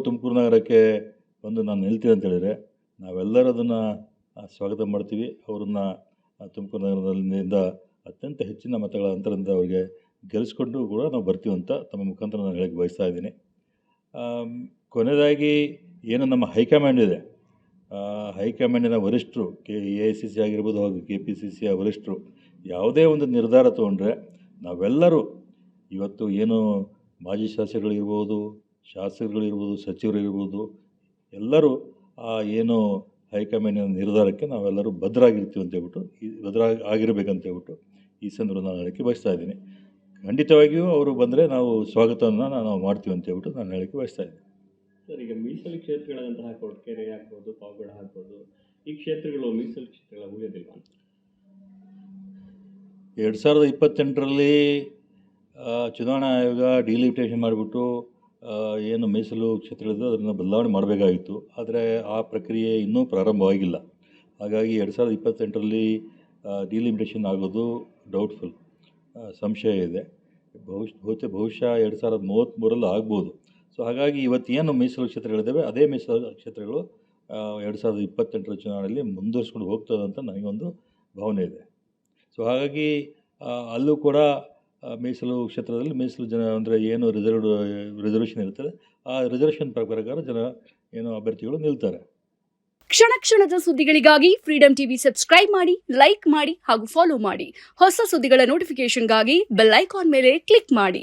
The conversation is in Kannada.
ತುಮಕೂರು ನಗರಕ್ಕೆ ಬಂದು ನಾನು ನಿಲ್ತೀನಿ ಅಂತ ಹೇಳಿದರೆ ನಾವೆಲ್ಲರೂ ಅದನ್ನು ಸ್ವಾಗತ ಮಾಡ್ತೀವಿ. ಅವರನ್ನು ತುಮಕೂರು ನಗರದಿಂದ ಅತ್ಯಂತ ಹೆಚ್ಚಿನ ಮತಗಳ ಅಂತರದಿಂದ ಅವರಿಗೆ ಗೆಲ್ಲಿಸ್ಕೊಂಡು ಕೂಡ ನಾವು ಬರ್ತೀವಿ ಅಂತ ತಮ್ಮ ಮುಖಾಂತರ ನಾನು ಹೇಳಕ್ಕೆ ಬಯಸ್ತಾ ಇದ್ದೀನಿ. ಕೊನೆಯದಾಗಿ ಏನು ನಮ್ಮ ಹೈಕಮಾಂಡ್ ಇದೆ, ಹೈಕಮಾಂಡಿನ ವರಿಷ್ಠರು AICC ಆಗಿರ್ಬೋದು ಹಾಗೂ KPCCಯ ವರಿಷ್ಠರು ಯಾವುದೇ ಒಂದು ನಿರ್ಧಾರ ತೊಗೊಂಡ್ರೆ ನಾವೆಲ್ಲರೂ ಇವತ್ತು ಏನು ಮಾಜಿ ಶಾಸಕರುಗಳಿರ್ಬೋದು, ಶಾಸಕರುಗಳಿರ್ಬೋದು, ಸಚಿವರಿರ್ಬೋದು, ಎಲ್ಲರೂ ಏನು ಹೈಕಮಾಂಡಿನ ನಿರ್ಧಾರಕ್ಕೆ ನಾವೆಲ್ಲರೂ ಭದ್ರಾಗಿರ್ತೀವಿ ಅಂತ ಹೇಳ್ಬಿಟ್ಟು ಆಗಿರಬೇಕಂತ ಹೇಳ್ಬಿಟ್ಟು ಈ ಸಂದರ್ಭ ನಾನು ಹೇಳಕ್ಕೆ ಬಯಸ್ತಾ ಇದ್ದೀನಿ. ಖಂಡಿತವಾಗಿಯೂ ಅವರು ಬಂದರೆ ನಾವು ಸ್ವಾಗತವನ್ನು ನಾವು ಮಾಡ್ತೀವಿ ಅಂತ ಹೇಳ್ಬಿಟ್ಟು ನಾನು ಹೇಳಕ್ಕೆ ಬಯಸ್ತಾ ಇದ್ದೀನಿ. ಸರ್, ಈಗ ಮೀಸಲು ಕ್ಷೇತ್ರಗಳಂತಹ ಕೊರಟಗೆರೆ ಆಗ್ಬೋದು, ಪಾವಗಡ ಆಗ್ಬೋದು, ಈ ಕ್ಷೇತ್ರಗಳು ಮೀಸಲು ಕ್ಷೇತ್ರಗಳ ಉಳಿಯೋದಿಲ್ಲ ಅಂತ 2028ರಲ್ಲಿ ಚುನಾವಣಾ ಆಯೋಗ ಡಿಲಿಮಿಟೇಷನ್ ಮಾಡಿಬಿಟ್ಟು ಏನು ಮೀಸಲು ಕ್ಷೇತ್ರಗಳಿದ್ದು ಅದನ್ನು ಬದಲಾವಣೆ ಮಾಡಬೇಕಾಗಿತ್ತು. ಆದರೆ ಆ ಪ್ರಕ್ರಿಯೆ ಇನ್ನೂ ಪ್ರಾರಂಭವಾಗಿಲ್ಲ. ಹಾಗಾಗಿ 2028ರಲ್ಲಿ ಡಿಲಿಮಿಟೇಷನ್ ಆಗೋದು ಡೌಟ್ಫುಲ್, ಸಂಶಯ ಇದೆ. ಬಹುಶಃ 2033ರಲ್ಲಿ ಆಗ್ಬೋದು. ಸೊ ಹಾಗಾಗಿ ಇವತ್ತೇನು ಮೀಸಲು ಕ್ಷೇತ್ರಗಳಿದ್ದಾವೆ ಅದೇ ಮೀಸಲು ಕ್ಷೇತ್ರಗಳು 2028ರ ಚುನಾವಣೆಯಲ್ಲಿ ಮುಂದುವರಿಸ್ಕೊಂಡು ಹೋಗ್ತದೆ ಅಂತ ನನಗೊಂದು ಭಾವನೆ ಇದೆ. ಸೊ ಹಾಗಾಗಿ ಅಲ್ಲೂ ಕೂಡ ಮೀಸಲು ಕ್ಷೇತ್ರದಲ್ಲಿ ಮೀಸಲು ಜನ ಅಂದರೆ ಏನು ರಿಸರ್ವೇಷನ್ ಇರ್ತದೆ ಆ ರಿಸರ್ವೇಷನ್ ಪ್ರಕಾರ ಜನ ಏನು ಅಭ್ಯರ್ಥಿಗಳು ನಿಲ್ತಾರೆ. ಕ್ಷಣ ಕ್ಷಣದ ಸುದ್ದಿಗಳಿಗಾಗಿ ಫ್ರೀಡಂ ಟಿವಿ ಸಬ್ಸ್ಕ್ರೈಬ್ ಮಾಡಿ, ಲೈಕ್ ಮಾಡಿ ಹಾಗೂ ಫಾಲೋ ಮಾಡಿ. ಹೊಸ ಸುದ್ದಿಗಳ ನೋಟಿಫಿಕೇಶನ್ಗಾಗಿ ಬೆಲ್ ಐಕಾನ್ ಮೇಲೆ ಕ್ಲಿಕ್ ಮಾಡಿ.